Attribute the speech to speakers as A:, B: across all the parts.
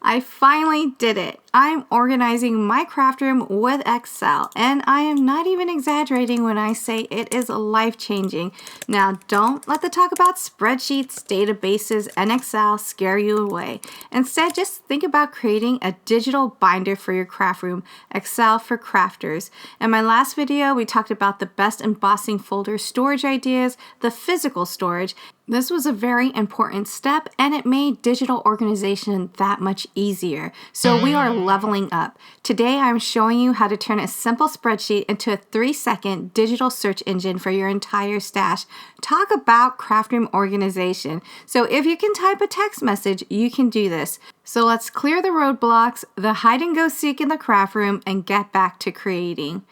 A: I finally did it. I'm organizing my craft room with Excel, and I am not even exaggerating when I say it is life-changing. Now, don't let the talk about spreadsheets, databases, and Excel scare you away. Instead, just think about creating a digital binder for your craft room, Excel for crafters. In my last video, we talked about the best embossing folder storage ideas, the physical storage. This was a very important step, and it made digital organization that much easier. So we are leveling up. Today I'm showing you how to turn a simple spreadsheet into a 3-second digital search engine for your entire stash. Talk about craft room organization. So if you can type a text message, you can do this. So let's clear the roadblocks, the hide and go seek in the craft room, and get back to creating.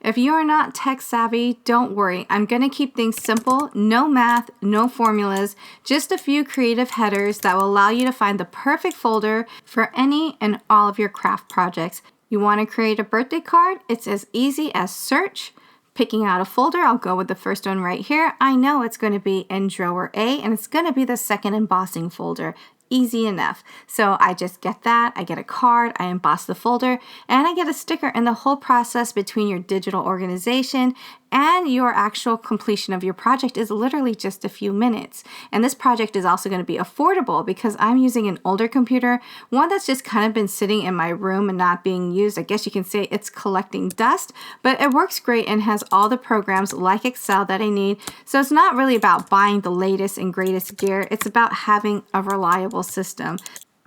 A: If you are not tech savvy, don't worry. I'm going to keep things simple, no math, no formulas, just a few creative headers that will allow you to find the perfect folder for any and all of your craft projects. You want to create a birthday card? It's as easy as search, picking out a folder. I'll go with the first one right here. I know it's going to be in drawer A, and it's going to be the second embossing folder. Easy enough. So I just get that, I get a card, I emboss the folder, and I get a sticker, and the whole process between your digital organization and your actual completion of your project is literally just a few minutes. And this project is also going to be affordable because I'm using an older computer, one that's just kind of been sitting in my room and not being used. I guess you can say it's collecting dust, but it works great and has all the programs like Excel that I need. So it's not really about buying the latest and greatest gear. It's about having a reliable system.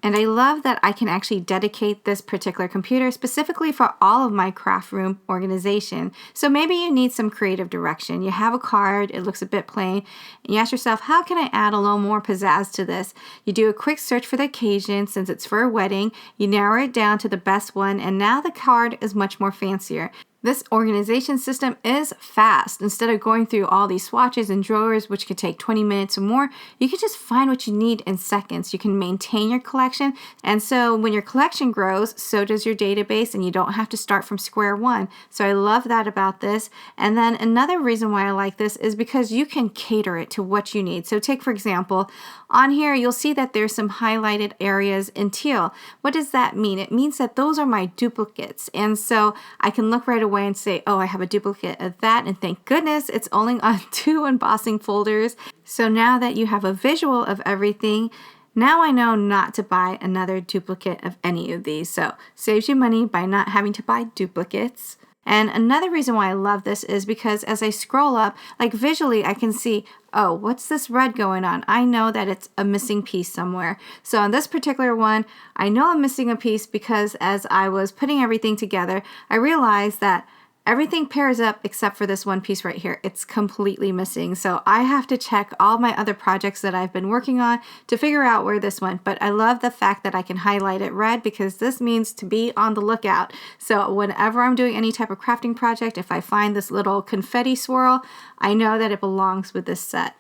A: And I love that I can actually dedicate this particular computer specifically for all of my craft room organization. So maybe you need some creative direction. You have a card, it looks a bit plain, and you ask yourself, how can I add a little more pizzazz to this? You do a quick search for the occasion since it's for a wedding, you narrow it down to the best one, and now the card is much more fancier. This organization system is fast. Instead of going through all these swatches and drawers, which could take 20 minutes or more, you can just find what you need in seconds. You can maintain your collection. And so when your collection grows, so does your database, and you don't have to start from square one. So I love that about this. And then another reason why I like this is because you can cater it to what you need. So take, for example, on here, you'll see that there's some highlighted areas in teal. What does that mean? It means that those are my duplicates. And so I can look right away and say, oh, I have a duplicate of that, and thank goodness it's only on 2 embossing folders. So now that you have a visual of everything, now I know not to buy another duplicate of any of these. So saves you money by not having to buy duplicates. And another reason why I love this is because as I scroll up, like visually I can see, oh, what's this red going on? I know that it's a missing piece somewhere. So on this particular one, I know I'm missing a piece because as I was putting everything together, I realized that everything pairs up except for this one piece right here. It's completely missing. So I have to check all my other projects that I've been working on to figure out where this went. But I love the fact that I can highlight it red because this means to be on the lookout. So whenever I'm doing any type of crafting project, if I find this little confetti swirl, I know that it belongs with this set.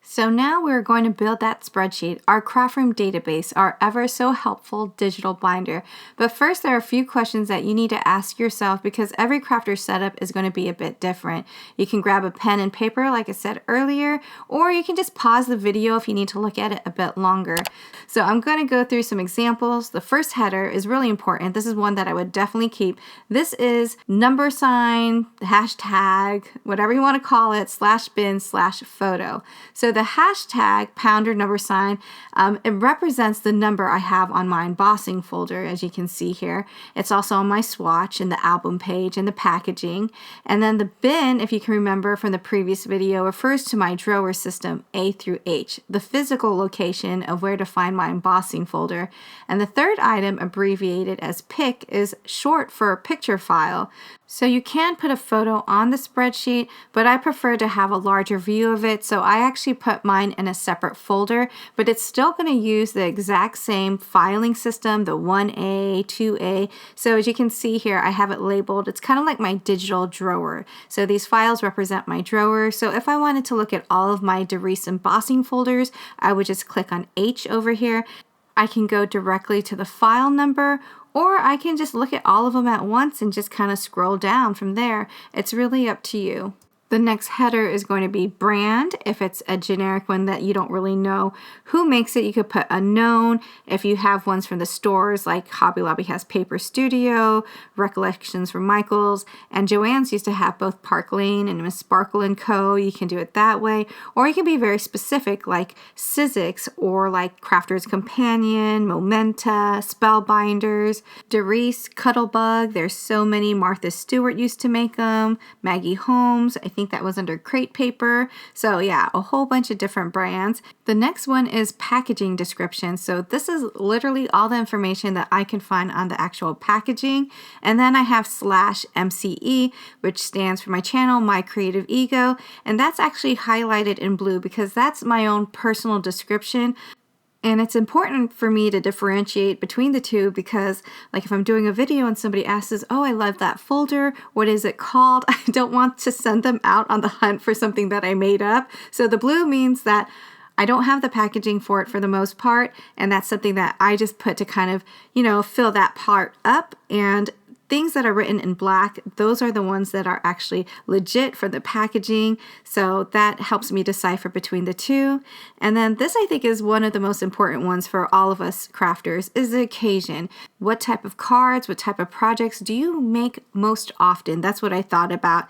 A: So now we're going to build that spreadsheet, our craft room database, our ever so helpful digital binder. But first, there are a few questions that you need to ask yourself because every crafter setup is going to be a bit different. You can grab a pen and paper like I said earlier, or you can just pause the video if you need to look at it a bit longer. So I'm going to go through some examples. The first header is really important. This is one that I would definitely keep. This is #, hashtag, whatever you want to call it, /bin/photo. So the hashtag #, it represents the number I have on my embossing folder, as you can see here. It's also on my swatch and the album page and the packaging. And then the bin, if you can remember from the previous video, refers to my drawer system A through H, the physical location of where to find my embossing folder. And the third item, abbreviated as PIC, is short for picture file. So you can put a photo on the spreadsheet, but I prefer to have a larger view of it, so I actually put mine in a separate folder, but it's still going to use the exact same filing system, the 1A, 2A. So as you can see here, I have it labeled. It's kind of like my digital drawer. So these files represent my drawer. So if I wanted to look at all of my Doris embossing folders, I would just click on H over here. I can go directly to the file number, or I can just look at all of them at once and just kind of scroll down from there. It's really up to you. The next header is going to be brand. If it's a generic one that you don't really know who makes it, you could put unknown. If you have ones from the stores, like Hobby Lobby has Paper Studio, Recollections from Michaels, and Joann's used to have both Park Lane and Miss Sparkle & Co. You can do it that way. Or you can be very specific, like Sizzix or like Crafter's Companion, Momenta, Spellbinders, Derice, Cuttlebug. There's so many. Martha Stewart used to make them. Maggie Holmes. I think that was under Crate Paper. So yeah, a whole bunch of different brands. The next one is packaging description. So this is literally all the information that I can find on the actual packaging. And then I have /MCE, which stands for my channel, My Creative Ego. And that's actually highlighted in blue because that's my own personal description. And it's important for me to differentiate between the two because, like, if I'm doing a video and somebody asks, oh, I love that folder, what is it called? I don't want to send them out on the hunt for something that I made up. So the blue means that I don't have the packaging for it for the most part, and that's something that I just put to kind of, fill that part up. And things that are written in black, those are the ones that are actually legit for the packaging. So that helps me decipher between the two. And then this, I think, is one of the most important ones for all of us crafters, is the occasion. What type of cards, what type of projects do you make most often? That's what I thought about.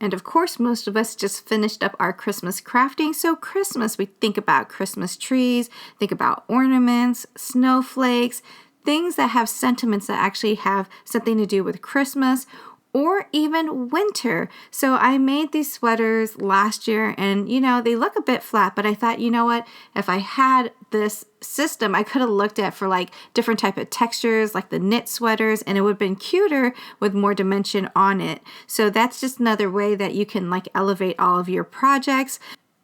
A: And of course, most of us just finished up our Christmas crafting. So Christmas, we think about Christmas trees, think about ornaments, snowflakes, things that have sentiments that actually have something to do with Christmas or even winter. So I made these sweaters last year and, they look a bit flat, but I thought, what, if I had this system, I could have looked at for like different type of textures, like the knit sweaters, and it would have been cuter with more dimension on it. So that's just another way that you can like elevate all of your projects.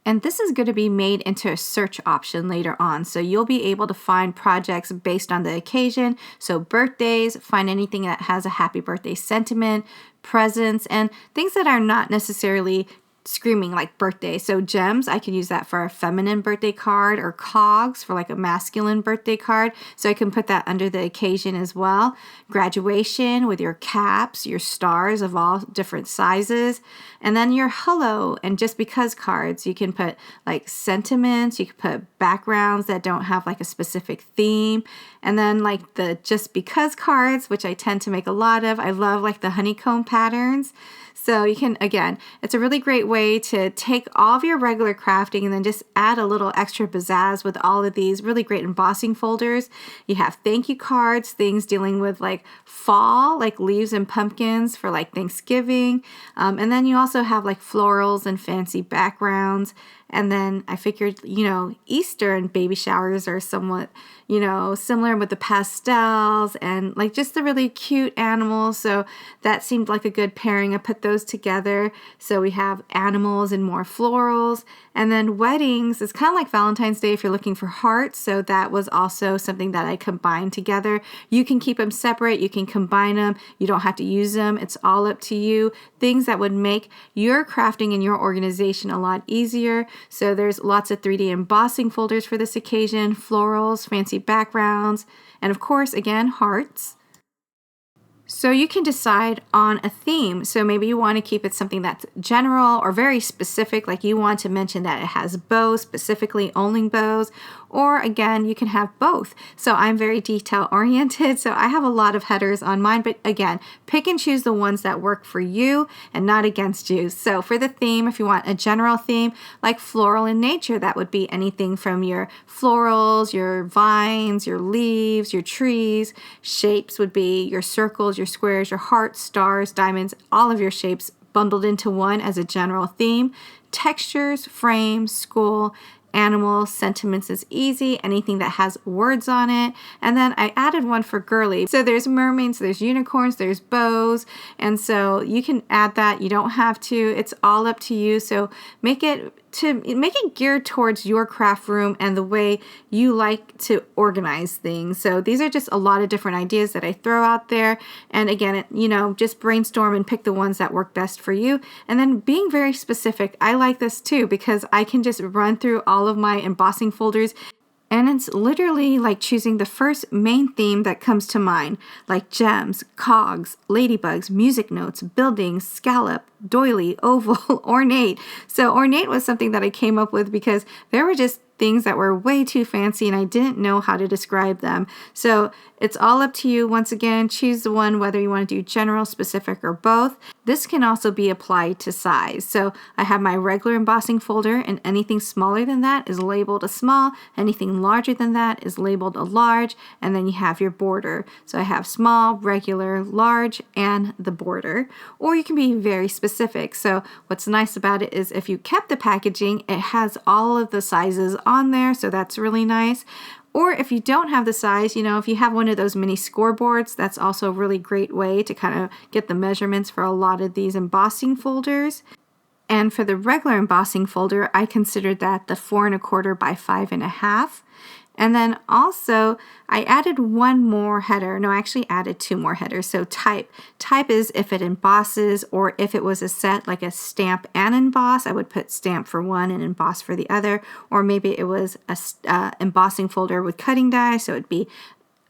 A: And this is going to be made into a search option later on. So you'll be able to find projects based on the occasion. So birthdays, find anything that has a happy birthday sentiment, presents, and things that are not necessarily screaming like birthday. So gems, I can use that for a feminine birthday card, or cogs for like a masculine birthday card. So I can put that under the occasion as well. Graduation with your caps, your stars of all different sizes. And then your hello and just because cards, you can put like sentiments, you can put backgrounds that don't have like a specific theme. And then like the just because cards, which I tend to make a lot of. I love like the honeycomb patterns. So you can, again, it's a really great way to take all of your regular crafting and then just add a little extra pizzazz with all of these really great embossing folders. You have thank you cards, things dealing with like fall, like leaves and pumpkins for like Thanksgiving. And then you also have like florals and fancy backgrounds. And then I figured, Easter and baby showers are somewhat, similar with the pastels and like just the really cute animals. So that seemed like a good pairing. I put those together. So we have animals and more florals. And then weddings is kind of like Valentine's Day if you're looking for hearts. So that was also something that I combined together. You can keep them separate. You can combine them. You don't have to use them. It's all up to you. Things that would make your crafting and your organization a lot easier. So there's lots of 3D embossing folders for this occasion, florals, fancy backgrounds, and of course, again, hearts. So you can decide on a theme. So maybe you want to keep it something that's general or very specific, like you want to mention that it has bows, specifically only bows, or again, you can have both. So I'm very detail oriented, so I have a lot of headers on mine, but again, pick and choose the ones that work for you and not against you. So for the theme, if you want a general theme like floral in nature, that would be anything from your florals, your vines, your leaves, your trees. Shapes would be your circles, your squares, your hearts, stars, diamonds, all of your shapes bundled into one as a general theme. Textures, frames, school, animals, sentiments is easy, anything that has words on it. And then I added one for girly. So there's mermaids, there's unicorns, there's bows. And so you can add that. You don't have to. It's all up to you. So make it geared towards your craft room and the way you like to organize things. So these are just a lot of different ideas that I throw out there. And again, just brainstorm and pick the ones that work best for you. And then being very specific, I like this too because I can just run through all of my embossing folders And it's literally like choosing the first main theme that comes to mind, like gems, cogs, ladybugs, music notes, buildings, scallop, doily, oval, ornate. So ornate was something that I came up with because there were just things that were way too fancy and I didn't know how to describe them. So it's all up to you. Once again, choose the one whether you want to do general, specific, or both. This can also be applied to size. So I have my regular embossing folder, and anything smaller than that is labeled a small, anything larger than that is labeled a large, and then you have your border. So I have small, regular, large, and the border. Or you can be very specific. So what's nice about it is if you kept the packaging, it has all of the sizes on there, so that's really nice. Or if you don't have the size, if you have one of those mini scoreboards, that's also a really great way to kind of get the measurements for a lot of these embossing folders. And for the regular embossing folder, I considered that the 4 1/4 by 5 1/2. And then also I added one more header. No, I actually added 2 more headers. So type. Type is if it embosses, or if it was a set like a stamp and emboss, I would put stamp for one and emboss for the other. Or maybe it was a embossing folder with cutting die, so it'd be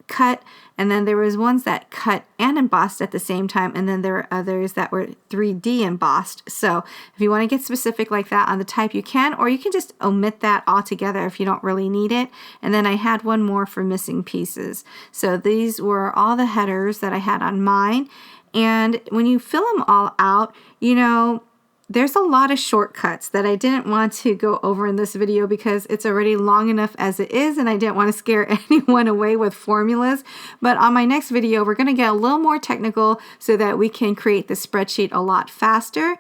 A: cut, and then there was ones that cut and embossed at the same time, and then there were others that were 3D embossed. So if you want to get specific like that on the type, you can, or you can just omit that altogether if you don't really need it. And then I had one more for missing pieces. So these were all the headers that I had on mine. And when you fill them all out, there's a lot of shortcuts that I didn't want to go over in this video because it's already long enough as it is, and I didn't want to scare anyone away with formulas. But on my next video, we're going to get a little more technical so that we can create the spreadsheet a lot faster.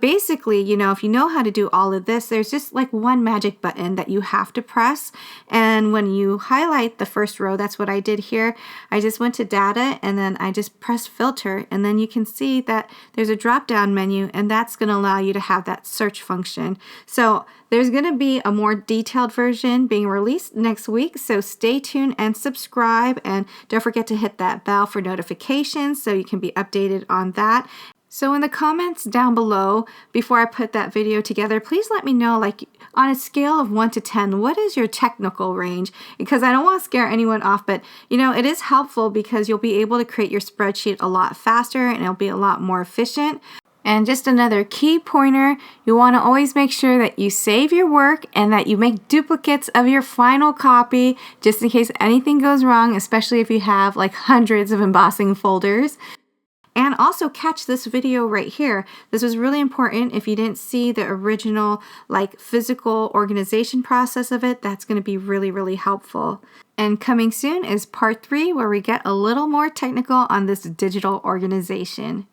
A: Basically, if you know how to do all of this, there's just like one magic button that you have to press. And when you highlight the first row, that's what I did here. I just went to data and then I just pressed filter. And then you can see that there's a drop down menu, and that's going to allow you to have that search function. So there's going to be a more detailed version being released next week. So stay tuned and subscribe. And don't forget to hit that bell for notifications so you can be updated on that. So in the comments down below, before I put that video together, please let me know, like on a scale of 1 to 10, what is your technical range? Because I don't want to scare anyone off, but it is helpful because you'll be able to create your spreadsheet a lot faster and it'll be a lot more efficient. And just another key pointer, you want to always make sure that you save your work and that you make duplicates of your final copy just in case anything goes wrong, especially if you have like hundreds of embossing folders. And also catch this video right here. This was really important. If you didn't see the original like physical organization process of it, that's going to be really, really helpful. And coming soon is part 3 where we get a little more technical on this digital organization.